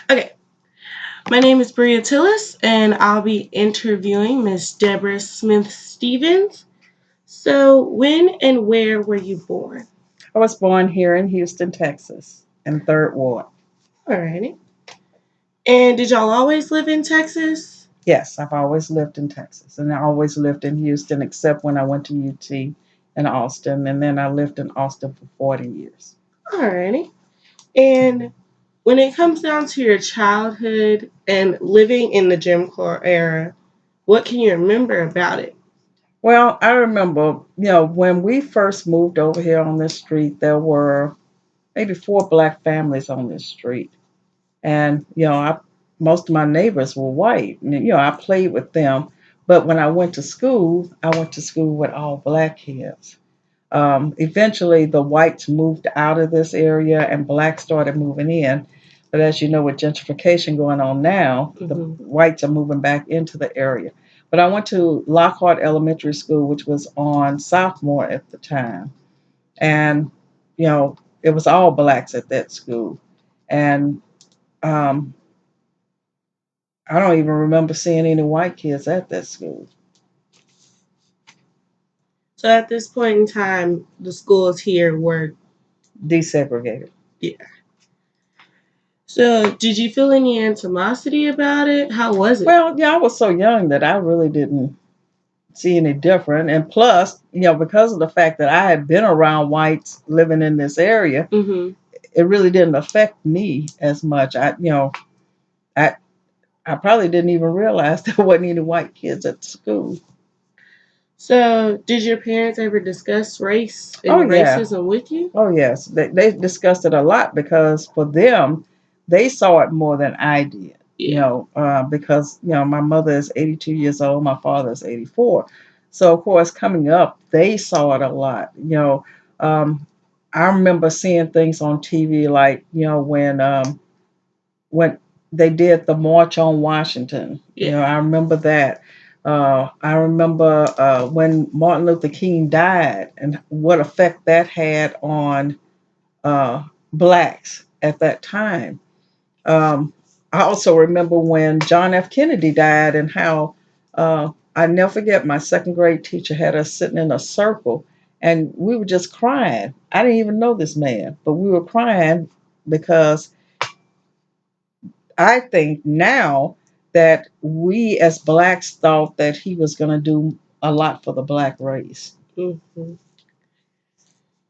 Okay, my name is Bria Tillis, and I'll be interviewing Miss Debra Smith Stevens. So, when and where were you born? I was born here in Houston, Texas, in Third Ward. Alrighty. And did y'all always live in Texas? Yes, I've always lived in Texas, and I always lived in Houston, except when I went to UT in Austin, and then I lived in Austin for 40 years. Alrighty. And when it comes down to your childhood and living in the Jim Crow era, what can you remember about it? Well, I remember, when we first moved over here on this street, there were maybe four black families on this street. And most of my neighbors were white. And, I played with them. But when I went to school with all black kids. Eventually, the whites moved out of this area and blacks started moving in. But as you know, with gentrification going on now, the whites are moving back into the area. But I went to Lockhart Elementary School, which was on Sophomore at the time. And, it was all blacks at that school. And um, I don't even remember seeing any white kids at that school. So, at this point in time, the schools here were, Desegregated. yeah. So, did you feel any animosity about it? How was it? Well, yeah, I was so young that I really didn't see any different. And plus, because of the fact that I had been around whites living in this area, Mm-hmm. it really didn't affect me as much. I I probably didn't even realize there wasn't any white kids at the school. So, did your parents ever discuss race Oh and yeah. racism with you? Oh yes. They discussed it a lot because for them, they saw it more than I did. Yeah. Because my mother is 82 years old, my father is 84. So of course, coming up, they saw it a lot. Um, I remember seeing things on TV like when they did the March on Washington. Yeah. I remember that. I remember when Martin Luther King died and what effect that had on uh, blacks at that time. Um, I also remember when John F. Kennedy died and how I never forget my second grade teacher had us sitting in a circle and we were just crying. I didn't even know this man, but we were crying because I think now that we as blacks thought that he was going to do a lot for the black race. Mm-hmm.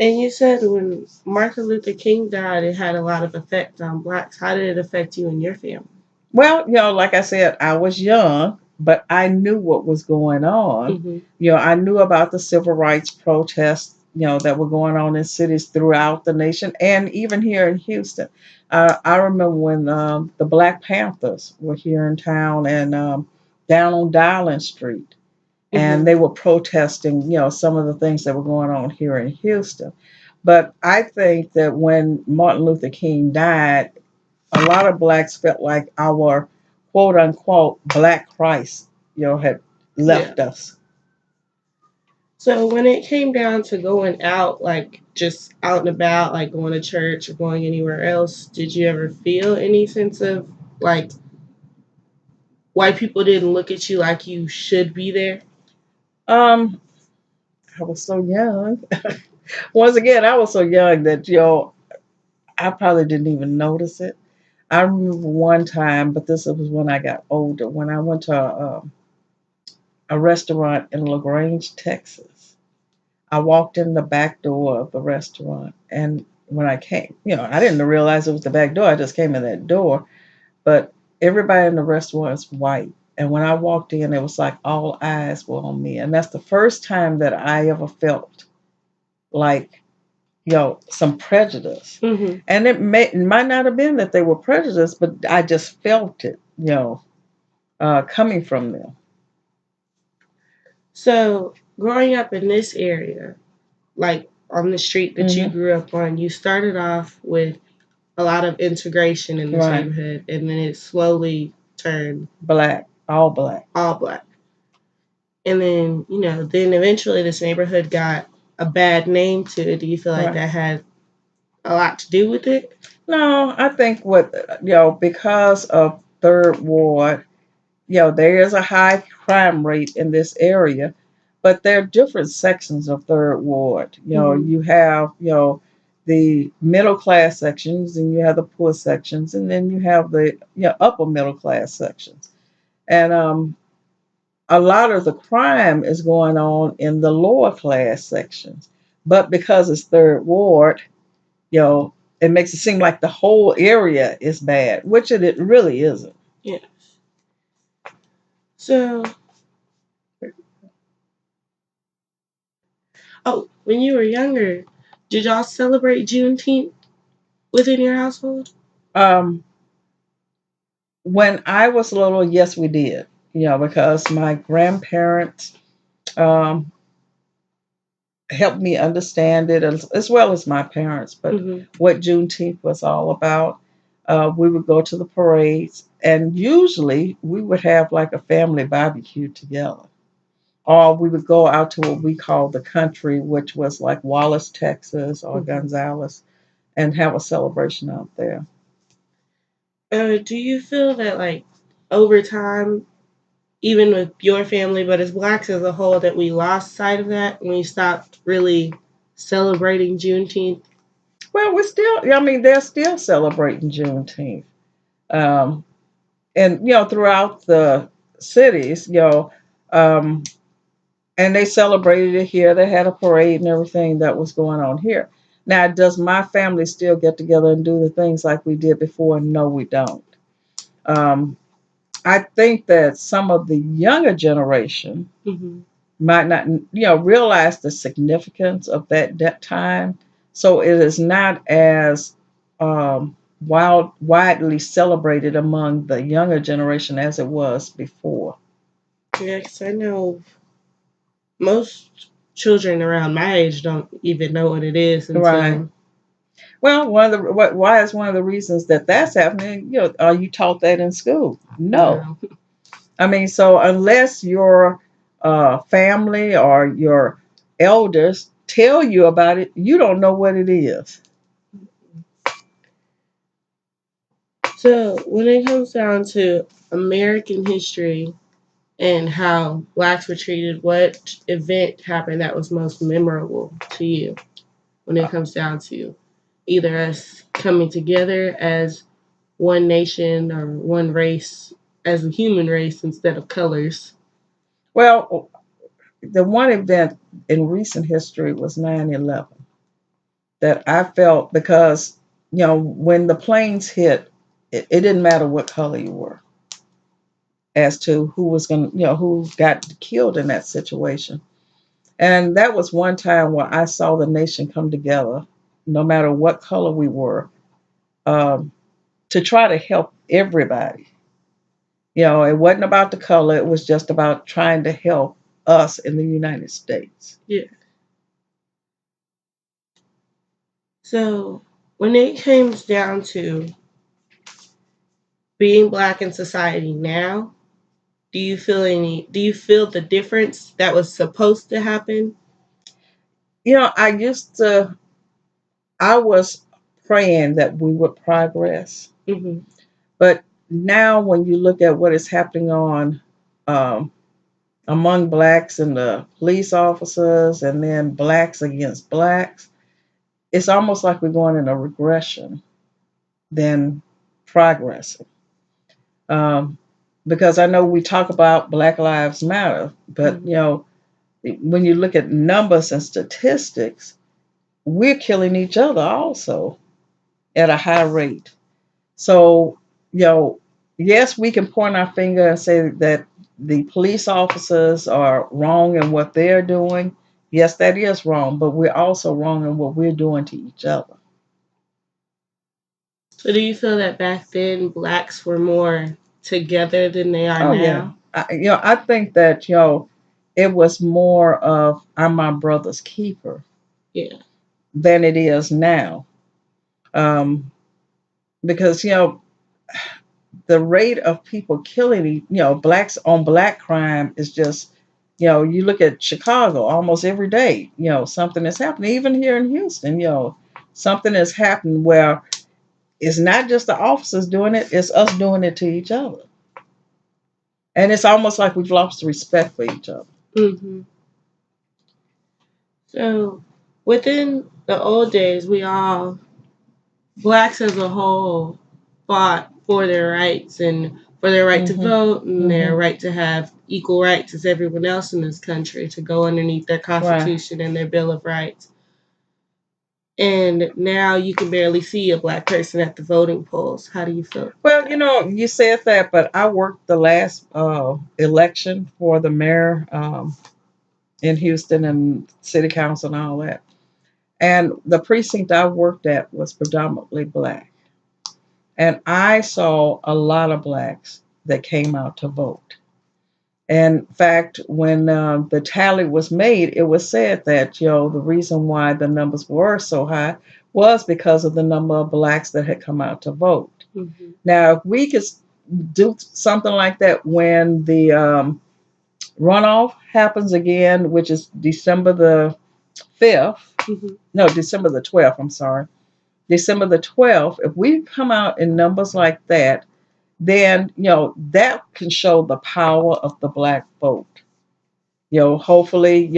And you said when Martin Luther King died, it had a lot of effect on blacks. How did it affect you and your family? Well, like I said, I was young, but I knew what was going on. Mm-hmm. I knew about the civil rights protests, that were going on in cities throughout the nation and even here in Houston. I remember when the Black Panthers were here in town and down on Dowling Street, and Mm-hmm. they were protesting, some of the things that were going on here in Houston. But I think that when Martin Luther King died, a lot of blacks felt like our quote unquote black Christ, had Yeah. left us. So when it came down to going out, like just out and about, like going to church or going anywhere else, did you ever feel any sense of like white people didn't look at you like you should be there? Um, I was so young. Once again, I was so young that I probably didn't even notice it. I remember one time, but this was when I got older, when I went to a restaurant in LaGrange, Texas. I walked in the back door of the restaurant, and when I came, I didn't realize it was the back door. I just came in that door, but everybody in the restaurant is white. And when I walked in, it was like all eyes were on me, and that's the first time that I ever felt like some prejudice. Mm-hmm. And it might not have been that they were prejudiced, but I just felt it, coming from them. So growing up in this area, like on the street that you Hmm. grew up on, you started off with a lot of integration in this Right. neighborhood, and then it slowly turned Black, all black. all black. And then, then eventually this neighborhood got a bad name to it. Do you feel like Right. that had a lot to do with it? No, I think because of Third Ward, there is a high crime rate in this area, but there are different sections of Third Ward. Hmm. You have, the middle class sections, and you have the poor sections, and then you have the upper middle class sections. And a lot of the crime is going on in the lower class sections. But because it's Third Ward, you know, it makes it seem like the whole area is bad, which it really isn't. Yeah. So, oh, when you were younger, did y'all celebrate Juneteenth within your household? Um, when I was little, yes, we did. Because my grandparents um, helped me understand it as well as my parents. But Hmm. what Juneteenth was all about, we would go to the parades, and usually we would have like a family barbecue together. Or we would go out to what we call the country, which was like Wallace, Texas, or Hmm. Gonzales, and have a celebration out there. Do you feel that, like, over time, even with your family, but as blacks as a whole, that we lost sight of that and we stopped really celebrating Juneteenth? Well, I mean, they're still celebrating Juneteenth. Um, and, throughout the cities, um, and they celebrated it here. They had a parade and everything that was going on here. Now, does my family still get together and do the things like we did before? No, we don't. Um, I think that some of the younger generation Hmm. might not, realize the significance of that time. So it is not as widely celebrated among the younger generation as it was before. Yeah, 'cause I know most children around my age don't even know what it is Right. until. Well, why is one of the reasons that that's happening? Are you taught that in school? No. No. I mean, so unless your family or your elders tell you about it, you don't know what it is. So when it comes down to American history and how blacks were treated, what event happened that was most memorable to you when it comes down to either us coming together as one nation or one race, as a human race instead of colors? Well, the one event in recent history was 9/11 that I felt because, when the planes hit, it didn't matter what color you were as to who was going to, who got killed in that situation. And that was one time where I saw the nation come together, no matter what color we were, um, to try to help everybody. It wasn't about the color, it was just about trying to help us in the United States. Yeah. So when it comes down to being black in society now, do you feel the difference that was supposed to happen? I was praying that we would progress. Hmm. But now, when you look at what is happening on um, among blacks and the police officers, and then blacks against blacks, it's almost like we're going in a regression than progressing. Um, because I know we talk about Black Lives Matter, but Hmm. when you look at numbers and statistics, we're killing each other also at a high rate. So, you know, yes, we can point our finger and say that the police officers are wrong in what they're doing. Yes, that is wrong, but we're also wrong in what we're doing to each other. So do you feel that back then blacks were more together than they are Oh yeah, now? I think that it was more of I'm my brother's keeper Yeah. than it is now, um, because the rate of people killing, blacks on black crime is just, you look at Chicago almost every day, something is happening. Even here in Houston, something has happened where it's not just the officers doing it, it's us doing it to each other. And it's almost like we've lost respect for each other. Hmm. So within the old days, we all, blacks as a whole, fought for their rights and for their right to Hmm. vote and their Hmm. right to have equal rights as everyone else in this country, to go underneath their Right. Constitution and their Bill of Rights. And now you can barely see a black person at the voting polls. How do you feel about Well, that? you said that, but I worked the last election for the mayor in Houston and city council and all that. And the precinct I worked at was predominantly black. And I saw a lot of blacks that came out to vote. And in fact, when the tally was made, it was said that, the reason why the numbers were so high was because of the number of blacks that had come out to vote. Mm-hmm. Now, if we could do something like that when the runoff happens again, which is December the 5th, Mm-hmm. no, December the 12th, I'm sorry. December the 12th, if we come out in numbers like that, then, that can show the power of the black vote. Hopefully,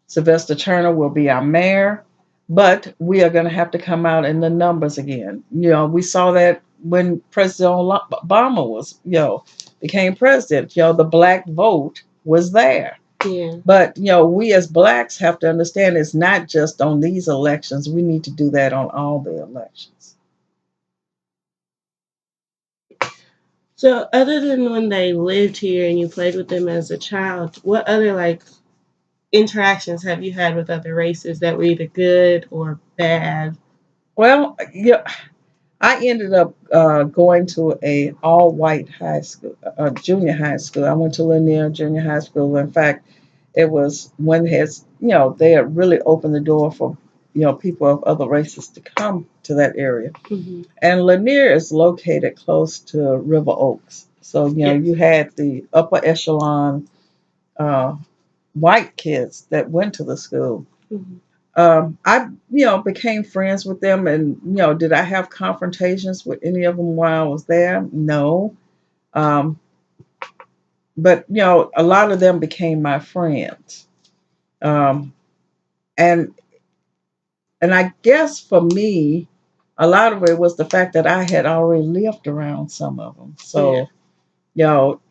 Sylvester Turner will be our mayor, but we are going to have to come out in the numbers again. We saw that when President Obama was, became president. The black vote was there. Yeah. But we as blacks have to understand it's not just on these elections. We need to do that on all the elections. So, other than when they lived here and you played with them as a child, what other like interactions have you had with other races that were either good or bad? Well, I ended up going to a all white high school, junior high school. I went to Lanier Junior High School. In fact, it was when they had really opened the door for people of other races to come to that area. Mm-hmm. And Lanier is located close to River Oaks, so Yes. you had the upper echelon uh, white kids that went to the school. Mm-hmm. I became friends with them, and did I have confrontations with any of them while I was there? No. Um, but a lot of them became my friends. Um, and I guess for me, a lot of it was the fact that I had already lived around some of them. Yeah. So you know,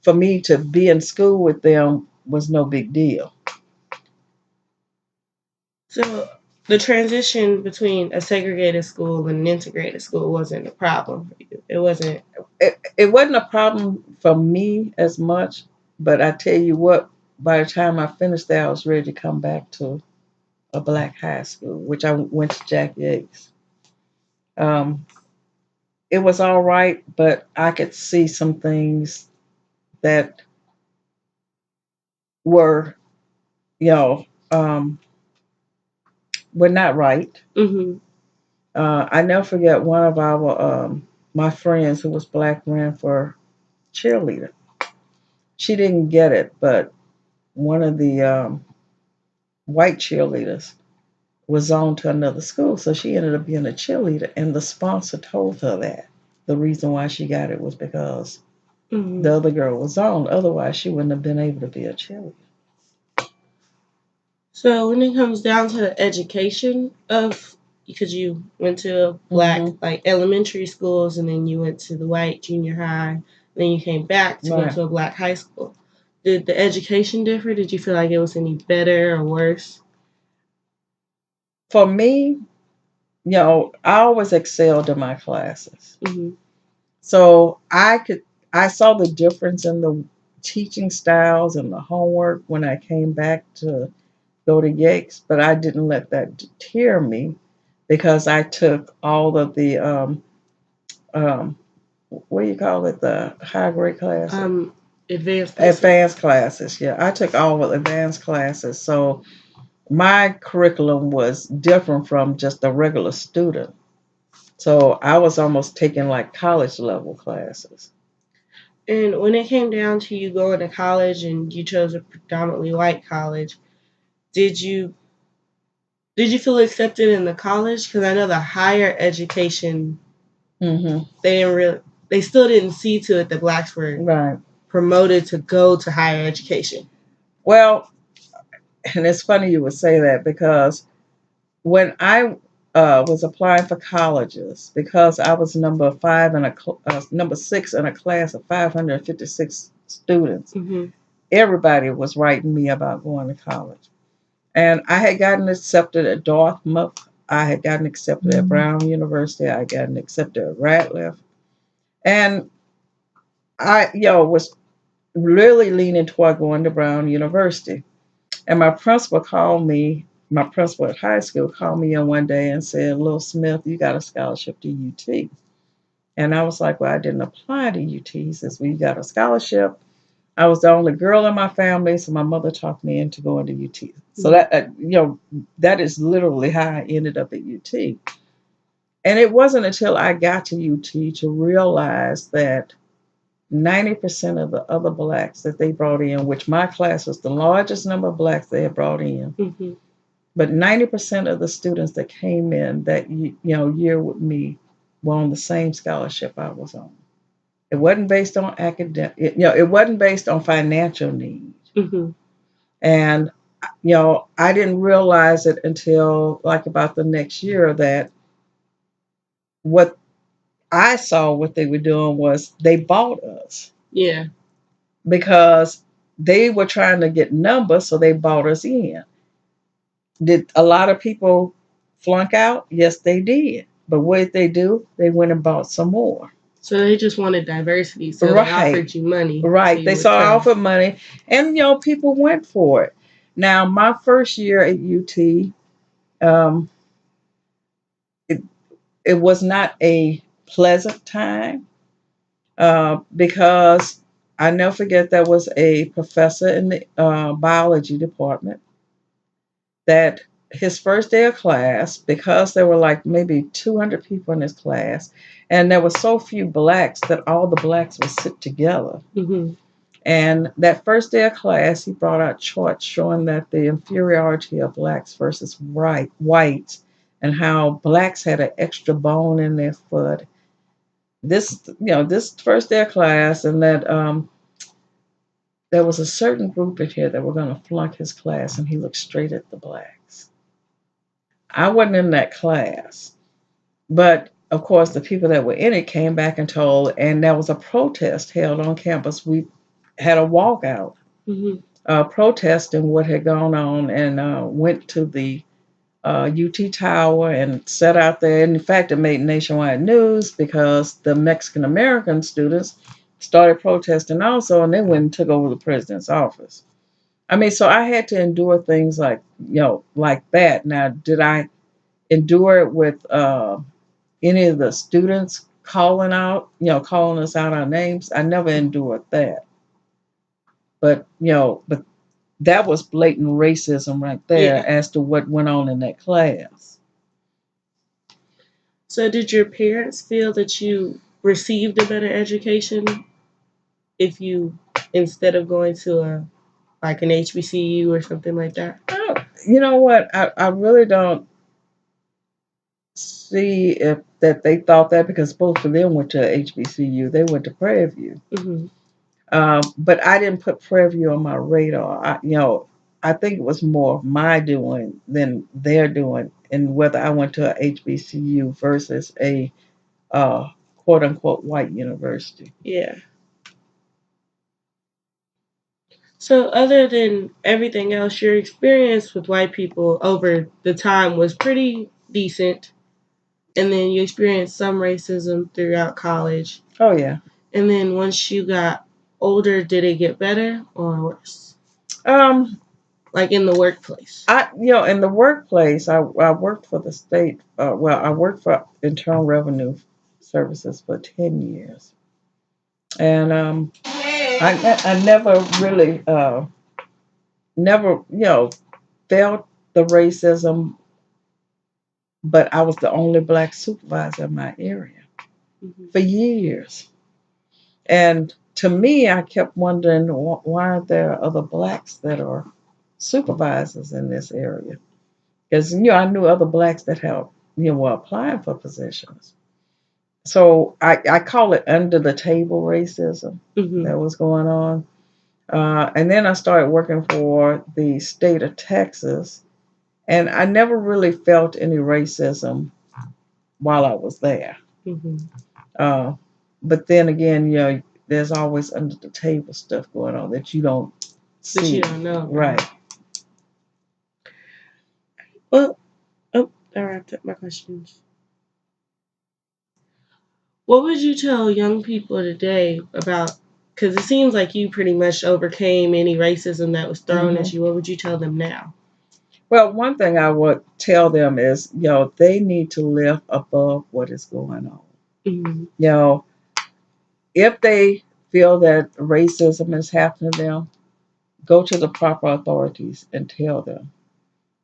for me to be in school with them was no big deal. So the transition between a segregated school and an integrated school wasn't a problem for you. It wasn't. It wasn't a problem for me as much, but I tell you what, by the time I finished there, I was ready to come back to a black high school, which I went to Jack Yates. Um, it was all right, but I could see some things that were, you know, um, were not right. Mm-hmm. I never forget one of our my friends who was black ran for cheerleader. She didn't get it, but one of the white cheerleaders was on to another school, so she ended up being a cheerleader. And the sponsor told her that the reason why she got it was because Mm-hmm. the other girl was on. Otherwise, she wouldn't have been able to be a cheerleader. So when it comes down to the education of, because you went to a black Hmm. like elementary schools and then you went to the white junior high, and then you came back to go Right. to a black high school. Did the education differ? Did you feel like it was any better or worse? For me, I always excelled in my classes. Mm-hmm. So I saw the difference in the teaching styles and the homework when I came back to go to Yates, but I didn't let that deter me because I took all of the um, what do you call it, the high grade classes, Um, Advanced placement. advanced classes. Yeah, I took all of the advanced classes, so my curriculum was different from just a regular student. So I was almost taking like college level classes. And when it came down to you going to college and you chose a predominantly white college, did you Did you feel accepted in the college? Because I know the higher education, Hmm. they didn't really, they still didn't see to it that blacks were Right. promoted to go to higher education. Well, and it's funny you would say that because when I was applying for colleges, because I was number six in a class of 556 students, Hmm. everybody was writing me about going to college. And I had gotten accepted at Dartmouth. I had gotten accepted at Brown University. I had gotten accepted at Radcliffe. And was really leaning toward going to Brown University. And my principal at high school called me in one day and said, Lil Smith, you got a scholarship to UT. And I was like, well, I didn't apply to UT. He says, well, you got a scholarship. I was the only girl in my family, so my mother talked me into going to UT. So Hmm. that is literally how I ended up at UT. And it wasn't until I got to UT to realize that 90% of the other blacks that they brought in, which my class was the largest number of blacks they had brought in, Hmm. but 90% of the students that came in that year with me were on the same scholarship I was on. It wasn't based on academic, it wasn't based on financial need. Hmm. And I didn't realize it until like about the next year that what I saw what they were doing was they bought us Yeah. because they were trying to get numbers, so they bought us in. Did a lot of people flunk out? Yes, they did. But what did they do? They went and bought some more. So they just wanted diversity. So they Right, offered you money so right. you They would saw I come. offered money, and people went for it. Now, my first year at UT, um, it, it was not a pleasant time because I never forget there was a professor in the biology department that his first day of class, because there were like maybe 200 people in his class, and there were so few blacks that all the blacks would sit together. Hmm. And that first day of class, he brought out charts showing that the inferiority of blacks versus whites, and how blacks had an extra bone in their foot. This first day of class, and that there was a certain group in here that were going to flunk his class, and he looked straight at the blacks. I wasn't in that class, but of course, the people that were in it came back and told, and there was a protest held on campus. We had a walkout Hmm. protesting what had gone on, and went to the UT Tower and sat out there. And in fact, it made nationwide news because the Mexican American students started protesting also, and they went and took over the president's office. I mean, so I had to endure things like that. Now, did I endure it with any of the students calling us out our names? I never endured that. But that was blatant racism right there Yeah. as to what went on in that class. So did your parents feel that you received a better education if you instead of going to a like an HBCU or something like that? Oh, you know what? I really don't see if that they thought that because both of them went to HBCU. They went to Prairie View. Hmm. But I didn't put Prairie View on my radar. I think it was more of my doing than their doing, and whether I went to a HBCU versus a quote unquote white university. Yeah. So other than everything else, your experience with white people over the time was pretty decent. And then you experienced some racism throughout college. Oh yeah. And then once you got older, did it get better or worse? Um, Like in the workplace. in the workplace, I worked for the state. I worked for Internal Revenue Services for 10 years, and I never really, never, felt the racism, but I was the only black supervisor in my area Hmm. for years. And to me, I kept wondering why aren't there other blacks that are supervisors in this area? because I knew other blacks that have were applying for positions. So I call it under the table racism Mhm. that was going on. And then I started working for the state of Texas, and I never really felt any racism while I was there. Mhm. Uh, but then again, there's always under the table stuff going on that you don't But you see. don't know Right. about. Well, oh, that wrapped up my questions. What would you tell young people today about? Because it seems like you pretty much overcame any racism that was thrown hmm at you. What would you tell them now? Well, one thing I would tell them is, they need to live above what is going on. Mhm. You know, if they feel that racism is happening to them, go to the proper authorities and tell them.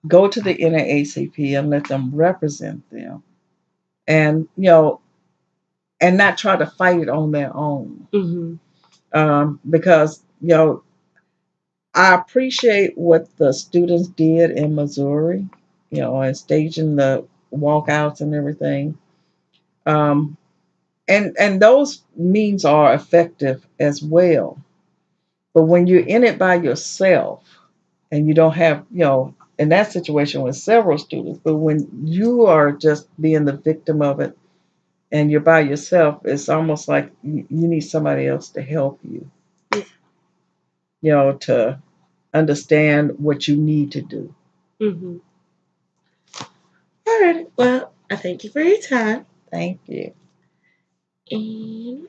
Go to the NAACP and let them represent them, and and not try to fight it on their own. Mhm. Because I appreciate what the students did in Missouri, and staging the walkouts and everything. Um, and those means are effective as well. But when you're in it by yourself and you don't have, in that situation with several students, but when you are just being the victim of it and you're by yourself, it's almost like you need somebody else to help you, Yeah. to understand what you need to do. Mhm. All right. Well, I thank you for your time. Thank you. And